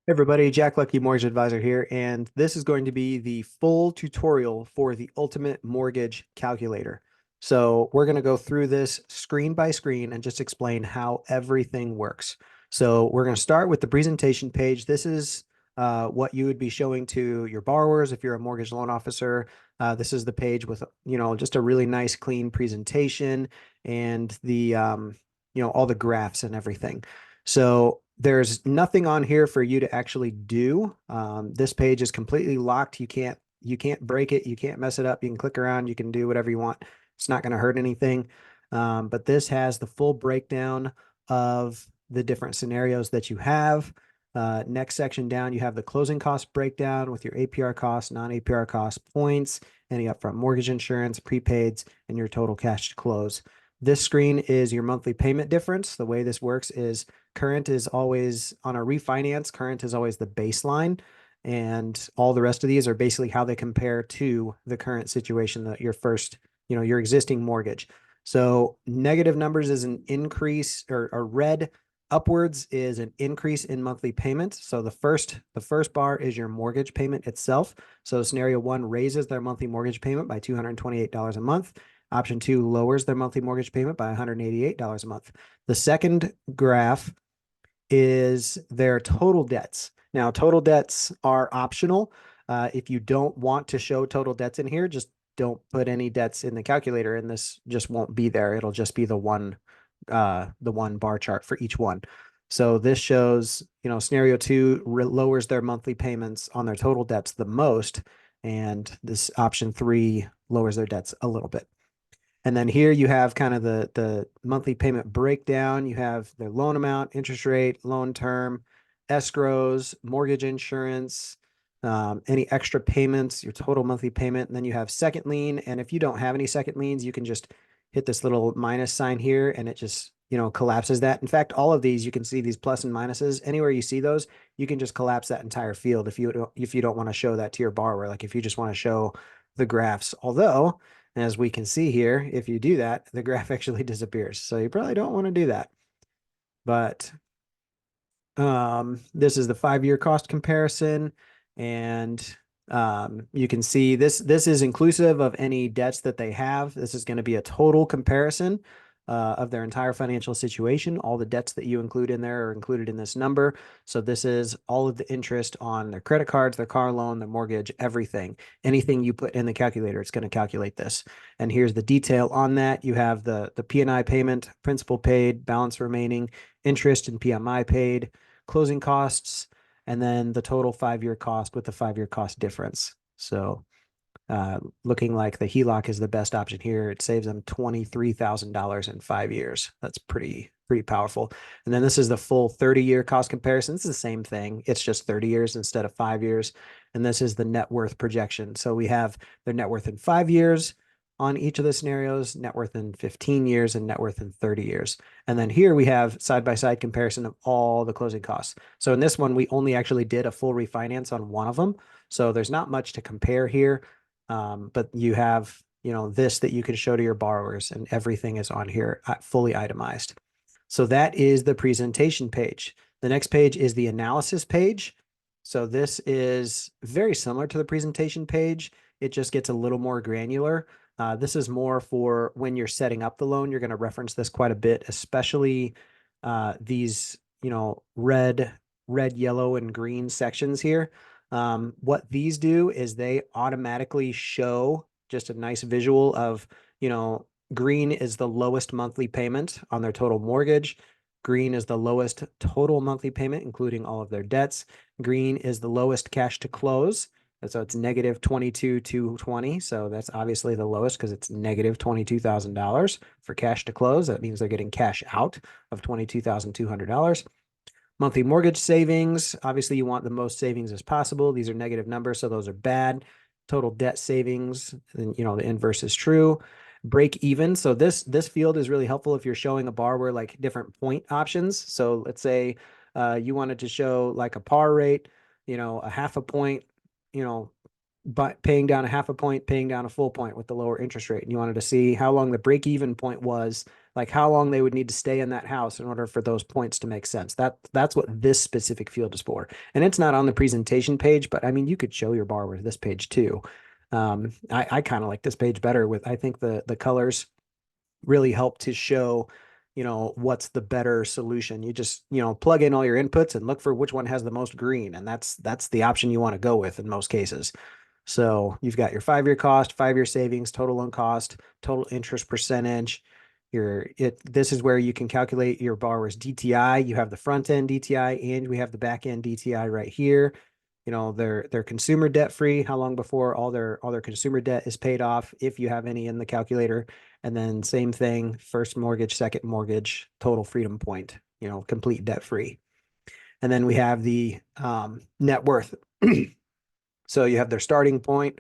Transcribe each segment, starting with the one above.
Everybody, Jack Lucky Mortgage Advisor here, and this is going to be the full tutorial for the Ultimate Mortgage Calculator. So we're going to go through this screen by screen and just explain how everything works. So we're going to start with the presentation page. This is what you would be showing to your borrowers if you're a mortgage loan officer. This is the page with, just a really nice, clean presentation and all the graphs and everything. So there's nothing on here for you to actually do. This page is completely locked. You can't break it. You can't mess it up. You can click around. You can do whatever you want. It's not going to hurt anything. But this has the full breakdown of the different scenarios that you have. Next section down, you have the closing cost breakdown with your APR costs, non-APR costs, points, any upfront mortgage insurance, prepaids, and your total cash to close. This screen is your monthly payment difference. The way this works is current is always on a refinance, current is always the baseline. And all the rest of these are basically how they compare to the current situation that your existing mortgage. So negative numbers is an increase, or red upwards is an increase in monthly payment. So the first bar is your mortgage payment itself. So scenario one raises their monthly mortgage payment by $228 a month. Option two lowers their monthly mortgage payment by $188 a month. The second graph is their total debts. Now, total debts are optional. If you don't want to show total debts in here, just don't put any debts in the calculator, and this just won't be there. It'll just be the one bar chart for each one. So this shows, scenario two lowers their monthly payments on their total debts the most, and this option three lowers their debts a little bit. And then here you have kind of the monthly payment breakdown. You have their loan amount, interest rate, loan term, escrows, mortgage insurance, any extra payments, your total monthly payment. And then you have second lien. And if you don't have any second liens, you can just hit this little minus sign here and it just, collapses that. In fact, all of these, you can see these plus and minuses. Anywhere you see those, you can just collapse that entire field if you don't want to show that to your borrower. Like if you just want to show the graphs. Although, as we can see here, if you do that, the graph actually disappears. So you probably don't want to do that. But this is the 5-year cost comparison. And you can see this is inclusive of any debts that they have. This is going to be a total comparison of their entire financial situation. All the debts that you include in there are included in this number. So this is all of the interest on their credit cards, their car loan, their mortgage, everything. Anything you put in the calculator, it's going to calculate this. And here's the detail on that. You have the P&I payment, principal paid, balance remaining, interest and PMI paid, closing costs, and then the total 5-year cost with the 5-year cost difference. So looking like the HELOC is the best option here. It saves them $23,000 in 5 years. That's pretty powerful. And then this is the full 30-year cost comparison. It's the same thing. It's just 30 years instead of 5 years. And this is the net worth projection. So we have their net worth in 5 years on each of the scenarios, net worth in 15 years, and net worth in 30 years. And then here we have side-by-side comparison of all the closing costs. So in this one, we only actually did a full refinance on one of them. So there's not much to compare here. But you have, this that you can show to your borrowers, and everything is on here fully itemized. So that is the presentation page. The next page is the analysis page. So this is very similar to the presentation page. It just gets a little more granular. This is more for when you're setting up the loan. You're going to reference this quite a bit, especially these, red, yellow, and green sections here. What these do is they automatically show just a nice visual of, green is the lowest monthly payment on their total mortgage. Green is the lowest total monthly payment, including all of their debts. Green is the lowest cash to close. And so it's negative 22,220. So that's obviously the lowest because it's negative $22,000 for cash to close. That means they're getting cash out of $22,200. Monthly mortgage savings. Obviously, you want the most savings as possible. These are negative numbers, so those are bad. Total debt savings, and the inverse is true. Break even. So this field is really helpful if you're showing a borrower like different point options. So let's say you wanted to show like a par rate, a half a point, paying down a half a point, paying down a full point with the lower interest rate. And you wanted to see how long the break even point was, like how long they would need to stay in that house in order for those points to make sense. That's what this specific field is for. And it's not on the presentation page, but I mean, you could show your borrower this page too. I kind of like this page better I think the colors really help to show, what's the better solution. You just, plug in all your inputs and look for which one has the most green. And that's the option you want to go with in most cases. So you've got your 5-year cost, 5-year savings, total loan cost, total interest percentage. This is where you can calculate your borrower's DTI. You have the front end DTI and we have the back end DTI right here. They're consumer debt free, how long before all their consumer debt is paid off, if you have any in the calculator. And then same thing, first mortgage, second mortgage, total freedom point, complete debt free. And then we have the net worth. So you have their starting point,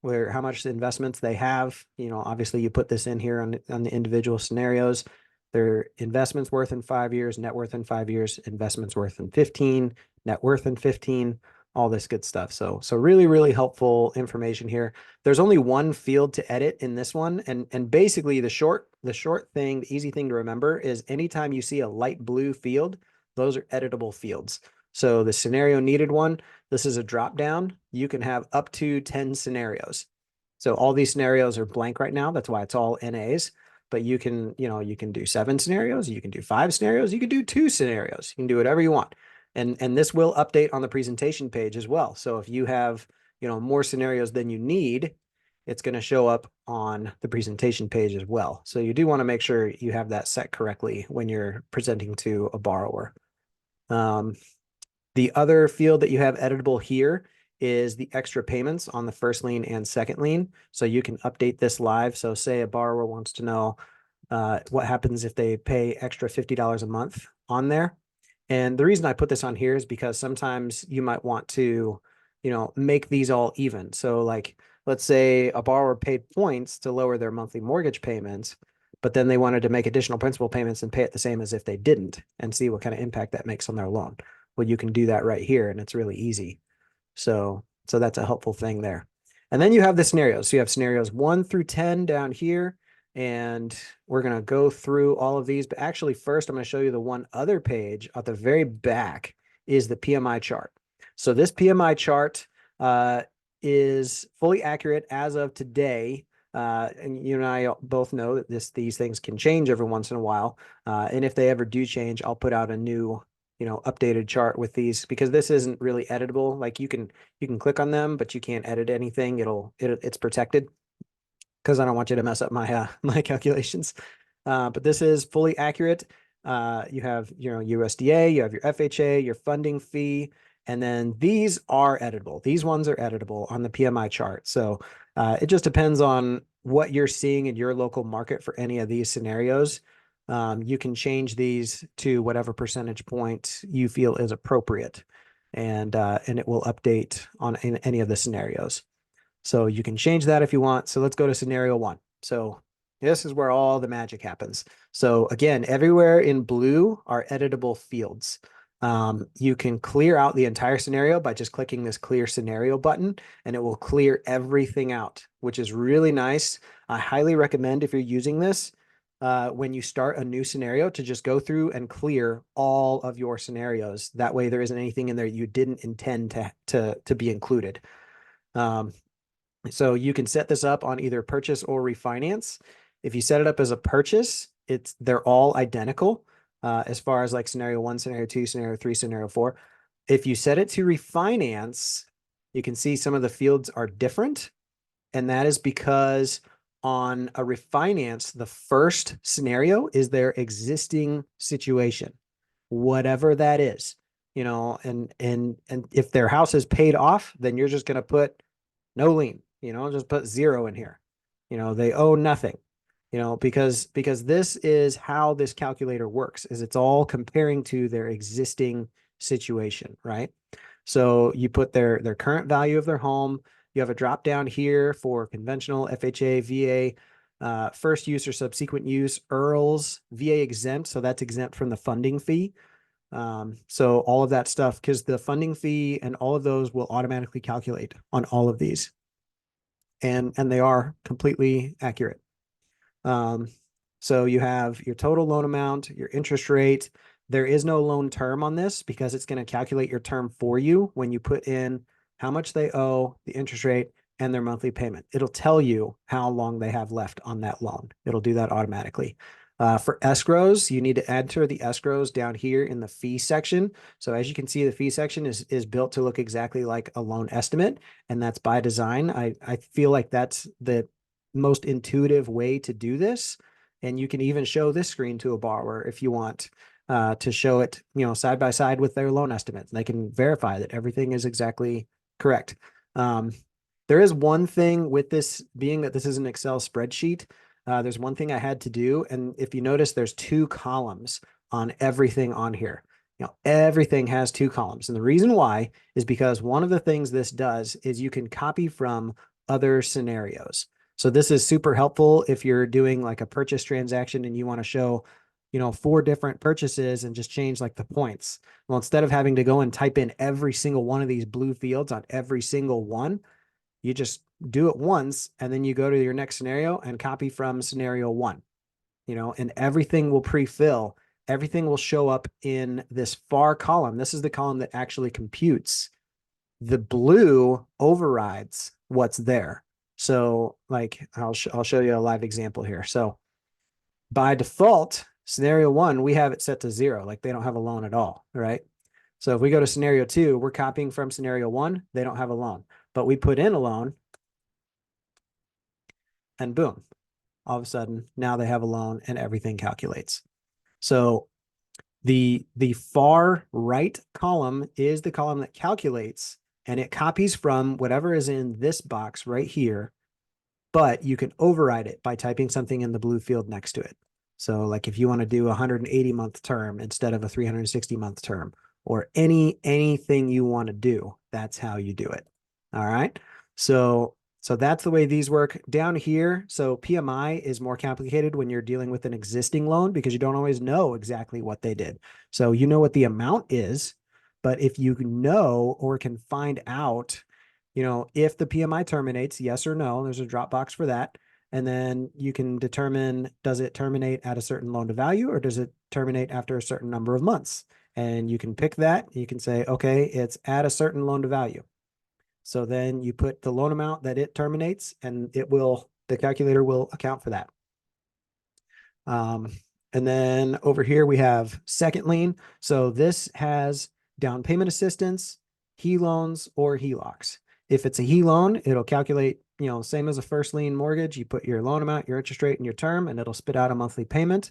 where how much investments they have. Obviously you put this in here on the individual scenarios. Their investments worth in 5 years, net worth in 5 years, investments worth in 15, net worth in 15, all this good stuff. So really, really helpful information here. There's only one field to edit in this one. And basically the short thing, the easy thing to remember is anytime you see a light blue field, those are editable fields. So the scenario needed one, this is a drop down. You can have up to 10 scenarios. So all these scenarios are blank right now. That's why it's all NAs. But you can do 7 scenarios, you can do 5 scenarios, you can do 2 scenarios. You can do whatever you want. And this will update on the presentation page as well. So if you have, more scenarios than you need, it's going to show up on the presentation page as well. So you do want to make sure you have that set correctly when you're presenting to a borrower. The other field that you have editable here is the extra payments on the first lien and second lien. So you can update this live. So say a borrower wants to know what happens if they pay extra $50 a month on there. And the reason I put this on here is because sometimes you might want to, make these all even. So like, let's say a borrower paid points to lower their monthly mortgage payments, but then they wanted to make additional principal payments and pay it the same as if they didn't, and see what kind of impact that makes on their loan. Well, you can do that right here, and it's really easy. So that's a helpful thing there. And then you have the scenarios. So you have scenarios 1 through 10 down here, and we're going to go through all of these. But actually, first, I'm going to show you the one other page at the very back is the PMI chart. So this PMI chart is fully accurate as of today. And you and I both know that these things can change every once in a while. And if they ever do change, I'll put out a new updated chart with these, because this isn't really editable. Like you can click on them, but you can't edit anything. It's protected because I don't want you to mess up my my calculations. But this is fully accurate. You have USDA, you have your FHA, your funding fee, and then these are editable. These ones are editable on the PMI chart. So it just depends on what you're seeing in your local market for any of these scenarios. You can change these to whatever percentage point you feel is appropriate, and it will update in any of the scenarios. So you can change that if you want. So let's go to scenario 1. So this is where all the magic happens. So again, everywhere in blue are editable fields. You can clear out the entire scenario by just clicking this clear scenario button, and it will clear everything out, which is really nice. I highly recommend, if you're using this, when you start a new scenario, to just go through and clear all of your scenarios. That way there isn't anything in there you didn't intend to be included. So you can set this up on either purchase or refinance. If you set it up as a purchase, they're all identical as far as like scenario 1, scenario 2, scenario 3, scenario 4. If you set it to refinance, you can see some of the fields are different. And that is because on a refinance, the first scenario is their existing situation, whatever that is, and if their house is paid off, then you're just going to put no lien, just put 0 in here. They owe nothing, because this is how this calculator works, is it's all comparing to their existing situation, right? So you put their current value of their home. You have a drop down here for conventional, FHA, VA, first use or subsequent use, IRRRLs, VA exempt. So that's exempt from the funding fee. So all of that stuff, because the funding fee and all of those will automatically calculate on all of these. and they are completely accurate. So you have your total loan amount, your interest rate. There is no loan term on this because it's going to calculate your term for you when you put in how much they owe, the interest rate, and their monthly payment. It'll tell you how long they have left on that loan. It'll do that automatically. For escrows, you need to enter the escrows down here in the fee section. So as you can see, the fee section is built to look exactly like a loan estimate, and that's by design. I feel like that's the most intuitive way to do this. And you can even show this screen to a borrower if you want to show it, side by side with their loan estimate. They can verify that everything is exactly correct. There is one thing with this, being that this is an Excel spreadsheet. There's one thing I had to do. And if you notice, there's 2 columns on everything on here. Everything has 2 columns. And the reason why is because one of the things this does is you can copy from other scenarios. So this is super helpful if you're doing like a purchase transaction and you want to show, 4 different purchases and just change like the points. Well, instead of having to go and type in every single one of these blue fields on every single one, you just do it once and then you go to your next scenario and copy from scenario 1, and everything will pre-fill. Everything will show up in this far column. This is the column that actually computes. The blue overrides what's there. So like I'll show you a live example here. So by default, scenario 1, we have it set to 0, like they don't have a loan at all, right? So if we go to scenario 2, we're copying from scenario 1, they don't have a loan, but we put in a loan and boom, all of a sudden now they have a loan and everything calculates. So the far right column is the column that calculates, and it copies from whatever is in this box right here, but you can override it by typing something in the blue field next to it. So like if you want to do a 180-month term instead of a 360-month term, or anything you want to do, that's how you do it. All right. So that's the way these work down here. So PMI is more complicated when you're dealing with an existing loan because you don't always know exactly what they did. So you know what the amount is, but if you know or can find out, if the PMI terminates, yes or no, there's a drop box for that. And then you can determine, does it terminate at a certain loan to value or does it terminate after a certain number of months? And you can pick that. You can say, okay, it's at a certain loan to value. So then you put the loan amount that it terminates and the calculator will account for that. And then over here we have second lien. So this has down payment assistance, HELoans, or HELOCs. If it's a HELoan, it'll calculate, same as a first lien mortgage. You put your loan amount, your interest rate, and your term, and it'll spit out a monthly payment.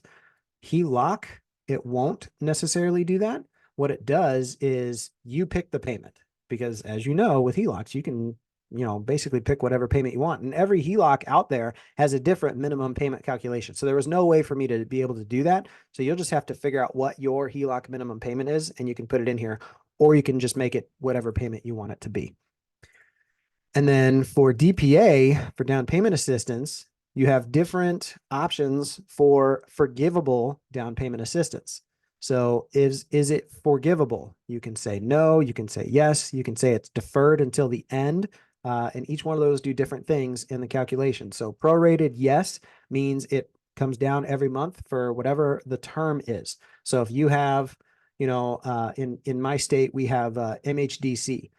HELoC, it won't necessarily do that. What it does is you pick the payment because, as you know, with HELOCs, you can, basically pick whatever payment you want. And every HELOC out there has a different minimum payment calculation. So there was no way for me to be able to do that. So you'll just have to figure out what your HELOC minimum payment is, and you can put it in here, or you can just make it whatever payment you want it to be. And then for DPA, for down payment assistance, you have different options for forgivable down payment assistance. So is it forgivable? You can say no, you can say yes, you can say it's deferred until the end. And each one of those do different things in the calculation. So prorated, yes, means it comes down every month for whatever the term is. So if you have, in my state, we have MHDC.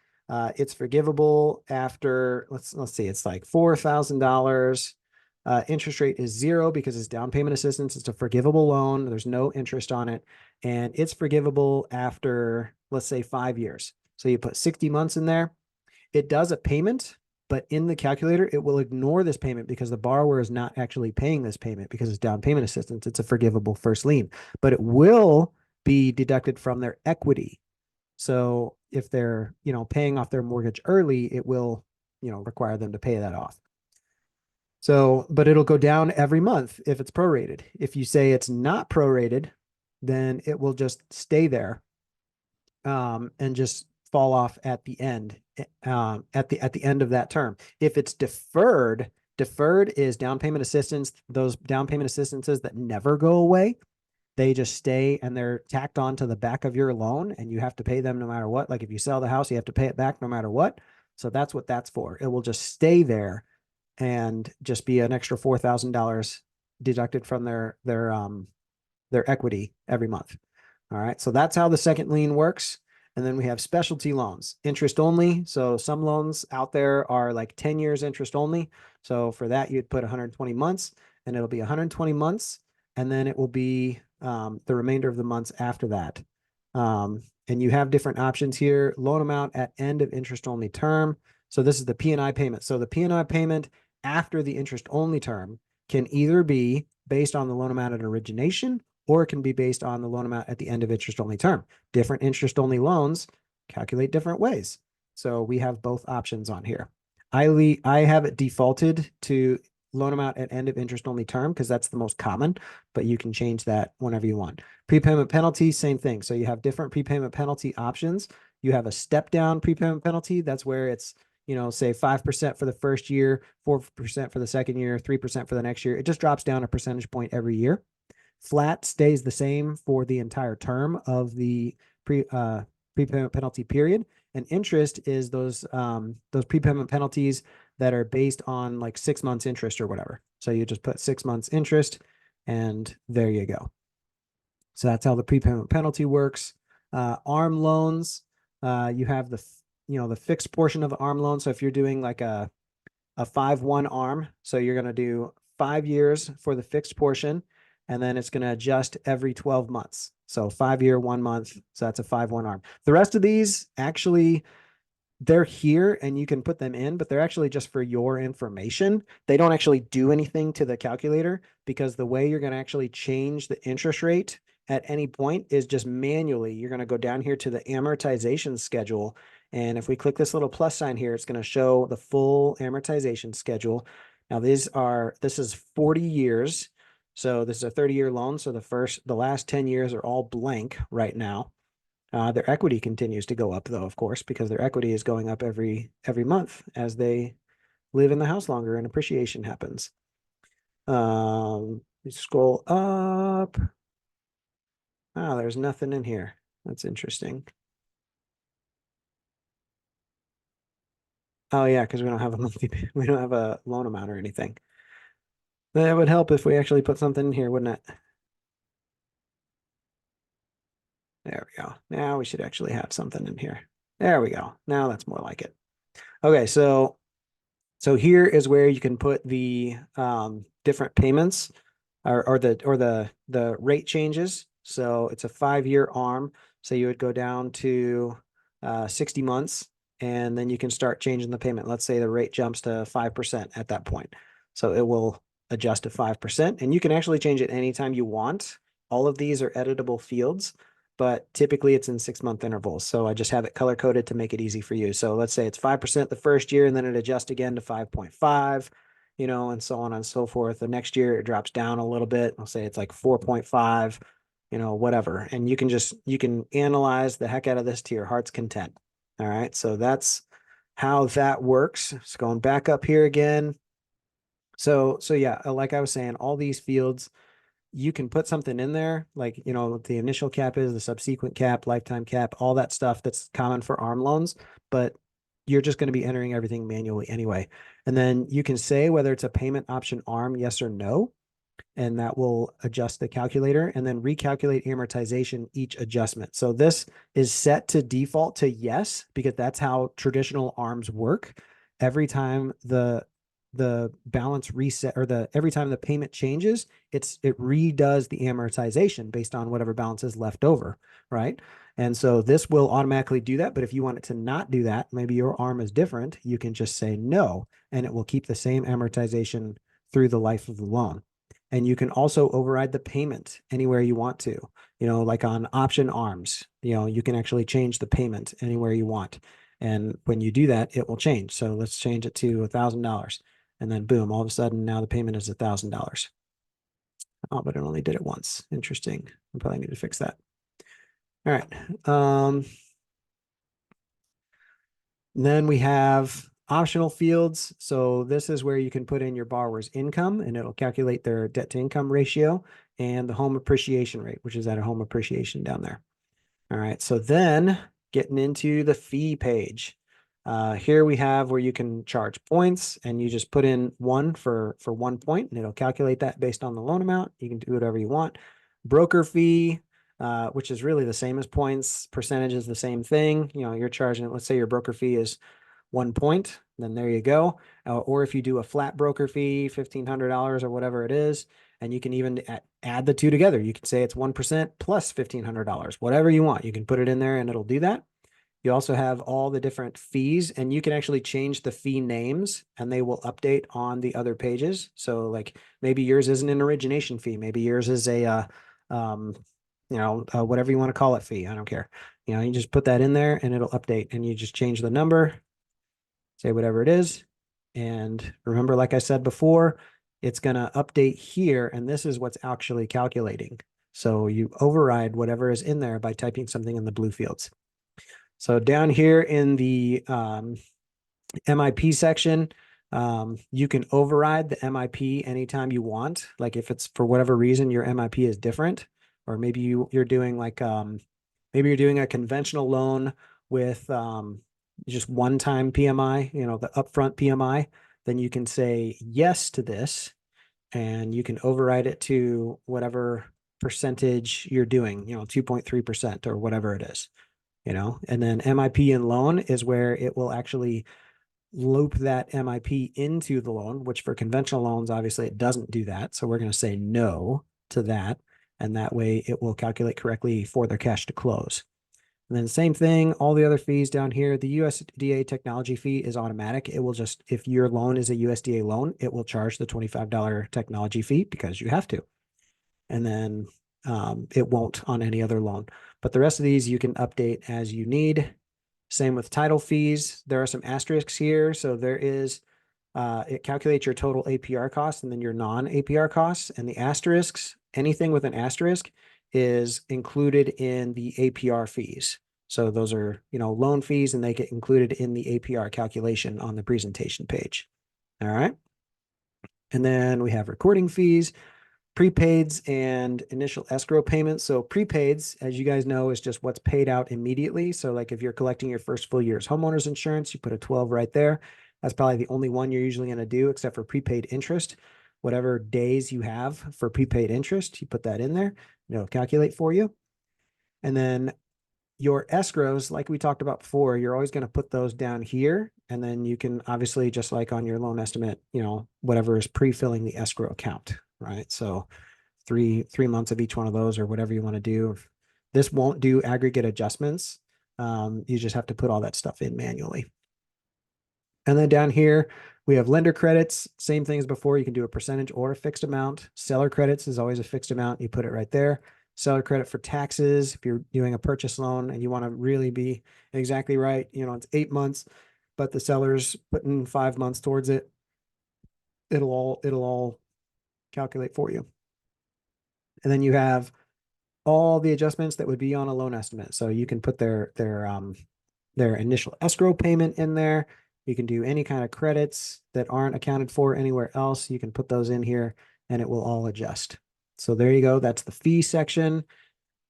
It's forgivable after, let's see, it's like $4,000. Interest rate is 0 because it's down payment assistance. It's a forgivable loan. There's no interest on it. And it's forgivable after, let's say, 5 years. So you put 60 months in there. It does a payment, but in the calculator, it will ignore this payment because the borrower is not actually paying this payment because it's down payment assistance. It's a forgivable first lien, but it will be deducted from their equity. So if they're, paying off their mortgage early, it will, require them to pay that off. So, but it'll go down every month if it's prorated. If you say it's not prorated, then it will just stay there and just fall off at the end, at the end of that term. If it's deferred is down payment assistance, those down payment assistances that never go away. They just stay and they're tacked on to the back of your loan and you have to pay them no matter what. Like if you sell the house, you have to pay it back no matter what. So that's what that's for. It will just stay there and just be an extra $4,000 deducted from their equity every month. All right, so that's how the second lien works. And then we have specialty loans, interest only. So some loans out there are like 10 years interest only. So for that, you'd put 120 months, and it'll be 120 months, and then it will be the remainder of the months after that. And you have different options here. Loan amount at end of interest only term. So this is the P&I payment. So the P&I payment after the interest only term can either be based on the loan amount at origination, or it can be based on the loan amount at the end of interest only term. Different interest only loans calculate different ways. So we have both options on here. I have it defaulted to loan amount at end of interest only term because that's the most common, but you can change that whenever you want. Prepayment penalty, same thing. So you have different prepayment penalty options. You have a step down prepayment penalty. That's where it's, say 5% for the first year, 4% for the second year, 3% for the next year. It just drops down a percentage point every year. Flat stays the same for the entire term of the prepayment penalty period. And interest is those prepayment penalties that are based on like 6 months interest or whatever. So you just put 6 months interest, and there you go. So that's how the prepayment penalty works. ARM loans, you have the fixed portion of the ARM loan. So if you're doing like a 5-1 ARM, so you're going to do 5 years for the fixed portion, and then it's going to adjust every 12 months. So 5-year, 1 month. So that's a 5-1 ARM. The rest of these actually, they're here and you can put them in, but they're actually just for your information. They don't actually do anything to the calculator, because the way you're going to actually change the interest rate at any point is just manually. You're going to go down here to the amortization schedule. And if we click this little plus sign here, it's going to show the full amortization schedule. Now this is 40 years. So this is a 30-year loan. So the last 10 years are all blank right now. Their equity continues to go up, though, of course, because their equity is going up every month as they live in the house longer and appreciation happens. We scroll up. Oh, there's nothing in here. That's interesting. Oh yeah, because we don't have we don't have a loan amount or anything. That would help if we actually put something in here, wouldn't it? There we go. Now we should actually have something in here. There we go. Now that's more like it. Okay, so here is where you can put the different payments or the rate changes. So it's a 5-year ARM. So you would go down to 60 months, and then you can start changing the payment. Let's say the rate jumps to 5% at that point. So it will adjust to 5%, and you can actually change it anytime you want. All of these are editable fields, but typically it's in 6-month intervals. So I just have it color coded to make it easy for you. So let's say it's 5% the first year, and then it adjusts again to 5.5, and so on and so forth. The next year it drops down a little bit. I'll say it's like 4.5, whatever. And you can analyze the heck out of this to your heart's content. All right. So that's how that works. So going back up here again. So yeah, like I was saying, all these fields, you can put something in there, like, what the initial cap is, the subsequent cap, lifetime cap, all that stuff that's common for ARM loans, but you're just going to be entering everything manually anyway. And then you can say whether it's a payment option ARM, yes or no, and that will adjust the calculator, and then recalculate amortization each adjustment. So this is set to default to yes, because that's how traditional ARMs work. Every time the balance reset, or every time the payment changes, it redoes the amortization based on whatever balance is left over, right? And so this will automatically do that. But if you want it to not do that, maybe your ARM is different, you can just say no, and it will keep the same amortization through the life of the loan. And you can also override the payment anywhere you want to, like on option ARMs, you can actually change the payment anywhere you want. And when you do that, it will change. So let's change it to $1,000. And then boom, all of a sudden now the payment is $1,000. Oh, but it only did it once. Interesting. I probably need to fix that. All right. Then we have optional fields. So this is where you can put in your borrower's income, and it'll calculate their debt to income ratio and the home appreciation rate, which is at a home appreciation down there. All right. So then getting into the fee page. Here we have where you can charge points, and you just put in 1 for 1 point, and it'll calculate that based on the loan amount. You can do whatever you want. Broker fee, which is really the same as points. Percentage is the same thing. You know, you're charging, let's say your broker fee is 1 point, then there you go. Or if you do a flat broker fee, $1,500 or whatever it is, and you can even add the two together. You can say it's 1% plus $1,500, whatever you want. You can put it in there and it'll do that. You also have all the different fees, and you can actually change the fee names and they will update on the other pages. So like maybe yours isn't an origination fee. Maybe yours is a, whatever you want to call it fee. I don't care. You know, you just put that in there and it'll update, and you just change the number, say whatever it is. And remember, like I said before, it's going to update here, and this is what's actually calculating. So you override whatever is in there by typing something in the blue fields. So down here in the MIP section, you can override the MIP anytime you want. Like if it's for whatever reason your MIP is different, or maybe you're doing like maybe you're doing a conventional loan with just one-time PMI, you know, the upfront PMI, then you can say yes to this, and you can override it to whatever percentage you're doing, you know, 2.3% or whatever it is. You know, and then MIP and loan is where it will actually loop that MIP into the loan, which for conventional loans, obviously it doesn't do that. So we're going to say no to that. And that way it will calculate correctly for their cash to close. And then same thing, all the other fees down here, the USDA technology fee is automatic. It will just, if your loan is a USDA loan, it will charge the $25 technology fee because you have to. And then it won't on any other loan. But the rest of these you can update as you need. Same with title fees. There are some asterisks here. So there is, it calculates your total APR costs and then your non-APR costs. And the asterisks, anything with an asterisk is included in the APR fees. So those are, you know, loan fees, and they get included in the APR calculation on the presentation page. All right. And then we have recording fees, prepaids, and initial escrow payments. So prepaids, as you guys know, is just what's paid out immediately. So like if you're collecting your first full year's homeowner's insurance, you put a 12 right there. That's probably the only one you're usually going to do, except for prepaid interest. Whatever days you have for prepaid interest, you put that in there. It'll calculate for you. And then your escrows, like we talked about before, you're always going to put those down here. And then you can obviously, just like on your loan estimate, you know, whatever is pre-filling the escrow account, right? So three months of each one of those, or whatever you want to do. This won't do aggregate adjustments. You just have to put all that stuff in manually. And then down here, we have lender credits, same thing as before. You can do a percentage or a fixed amount. Seller credits is always a fixed amount. You put it right there. Seller credit for taxes, if you're doing a purchase loan and you want to really be exactly right, you know, it's 8 months, but the seller's putting 5 months towards it. It'll all calculate for you. And then you have all the adjustments that would be on a loan estimate. So you can put their initial escrow payment in there. You can do any kind of credits that aren't accounted for anywhere else. You can put those in here and it will all adjust. So there you go. That's the fee section.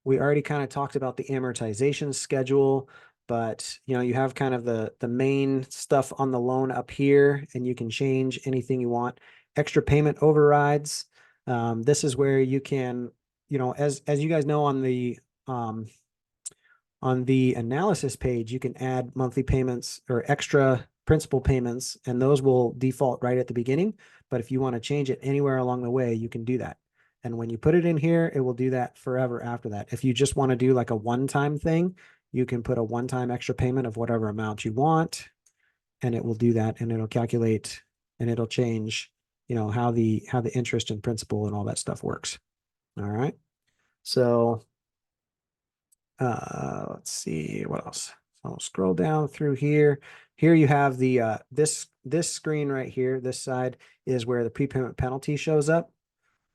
We already kind of talked about the amortization schedule, but you know, you have kind of the main stuff on the loan up here, and you can change anything you want. Extra payment overrides. This is where you can, you know, as you guys know, on the analysis page, you can add monthly payments or extra principal payments, and those will default right at the beginning. But if you want to change it anywhere along the way, you can do that. And when you put it in here, it will do that forever after that. If you just want to do like a one-time thing, you can put a one-time extra payment of whatever amount you want, and it will do that, and it'll calculate, and it'll change, you know, how the interest and principal and all that stuff works. All right. So let's see what else. So I'll scroll down through here. Here you have the this screen right here. This side is where the prepayment penalty shows up.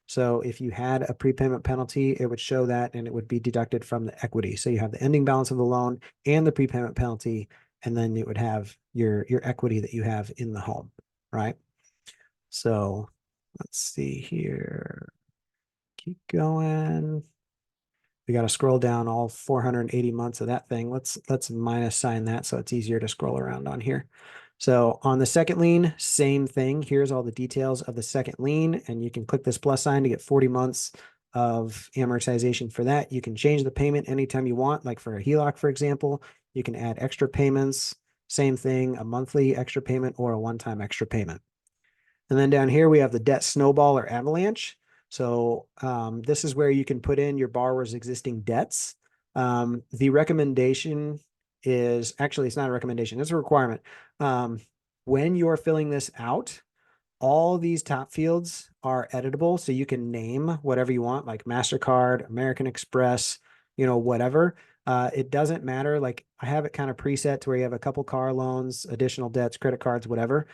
So if you had a prepayment penalty, it would show that, and it would be deducted from the equity. So you have the ending balance of the loan and the prepayment penalty, and then it would have your equity that you have in the home, right? So let's see here. Keep going. We got to scroll down all 480 months of that thing. Let's minus sign that so it's easier to scroll around on here. So on the second lien, same thing. Here's all the details of the second lien, and you can click this plus sign to get 40 months of amortization for that. You can change the payment anytime you want, like for a HELOC, for example. You can add extra payments, same thing, a monthly extra payment or a one-time extra payment. And then down here, we have the debt snowball or avalanche. So this is where you can put in your borrower's existing debts. The recommendation is actually, it's not a recommendation, it's a requirement. When you're filling this out, all these top fields are editable. So you can name whatever you want, like MasterCard, American Express, whatever. It doesn't matter. Like I have it kind of preset to where you have a couple car loans, additional debts, credit cards, whatever.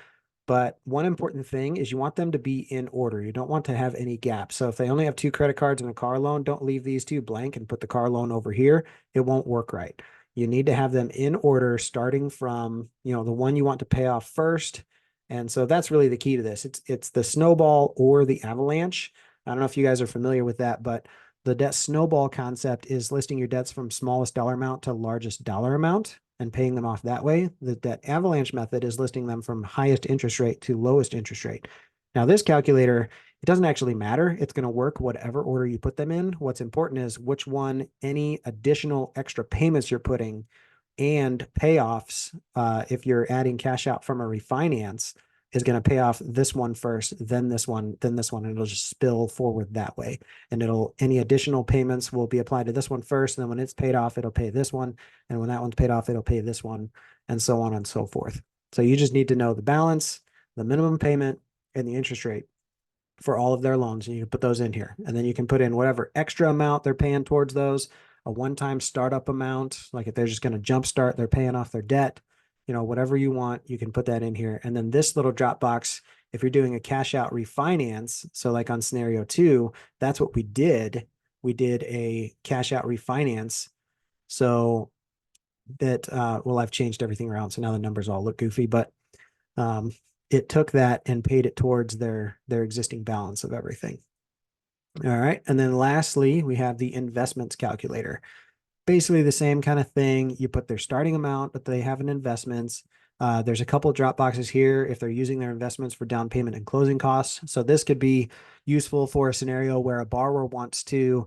But one important thing is you want them to be in order. You don't want to have any gaps. So if they only have 2 credit cards and a car loan, don't leave these 2 blank and put the car loan over here. It won't work right. You need to have them in order, starting from, the one you want to pay off first. And so that's really the key to this. It's the snowball or the avalanche. I don't know if you guys are familiar with that, but the debt snowball concept is listing your debts from smallest dollar amount to largest dollar amount and paying them off that way. The debt avalanche method is listing them from highest interest rate to lowest interest rate. Now, this calculator, it doesn't actually matter. It's going to work whatever order you put them in. What's important is which one, any additional extra payments you're putting and payoffs, if you're adding cash out from a refinance, is going to pay off this one first, then this one, and it'll just spill forward that way. And any additional payments will be applied to this one first. And then when it's paid off, it'll pay this one. And when that one's paid off, it'll pay this one, and so on and so forth. So you just need to know the balance, the minimum payment, and the interest rate for all of their loans. And you can put those in here. And then you can put in whatever extra amount they're paying towards those, a one-time startup amount, like if they're just going to jumpstart, they're paying off their debt, whatever you want, you can put that in here. And then this little drop box, if you're doing a cash out refinance, so like on scenario 2, that's what we did. We did a cash out refinance. So that, well, I've changed everything around. So now the numbers all look goofy, but it took that and paid it towards their existing balance of everything. All right. And then lastly, we have the investments calculator. Basically the same kind of thing. You put their starting amount that they have in investments. There's a couple of drop boxes here if they're using their investments for down payment and closing costs. So this could be useful for a scenario where a borrower wants to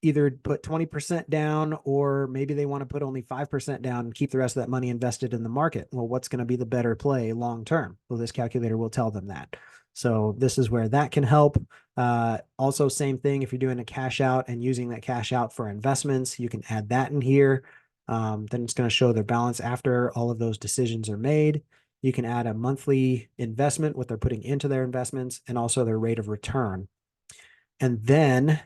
either put 20% down, or maybe they want to put only 5% down and keep the rest of that money invested in the market. Well, what's going to be the better play long term? Well, this calculator will tell them that. So this is where that can help. Also, same thing, if you're doing a cash out and using that cash out for investments, you can add that in here. Then it's going to show their balance after all of those decisions are made. You can add a monthly investment, what they're putting into their investments, and also their rate of return. And then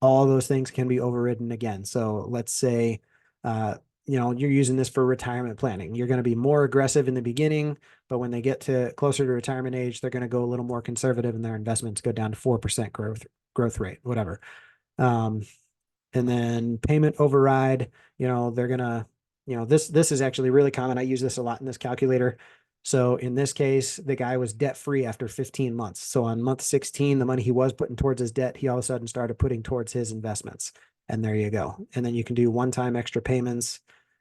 all those things can be overridden again. So let's say, you're using this for retirement planning. You're going to be more aggressive in the beginning, but when they get to closer to retirement age, they're going to go a little more conservative and their investments go down to 4% growth rate, whatever. And then payment override, they're going to, this is actually really common. I use this a lot in this calculator. So in this case, the guy was debt free after 15 months. So on month 16, the money he was putting towards his debt, he all of a sudden started putting towards his investments. And there you go. And then you can do one-time extra payments,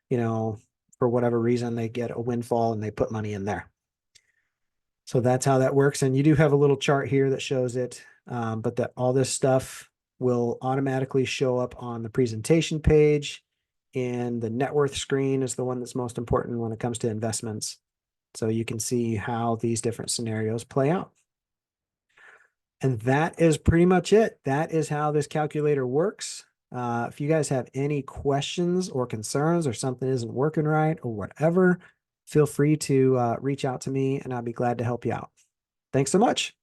for whatever reason, they get a windfall and they put money in there. So that's how that works. And you do have a little chart here that shows it, but that all this stuff will automatically show up on the presentation page, and the net worth screen is the one that's most important when it comes to investments. So you can see how these different scenarios play out. And that is pretty much it. That is how this calculator works. If you guys have any questions or concerns, or something isn't working right or whatever, feel free to reach out to me and I'll be glad to help you out. Thanks so much.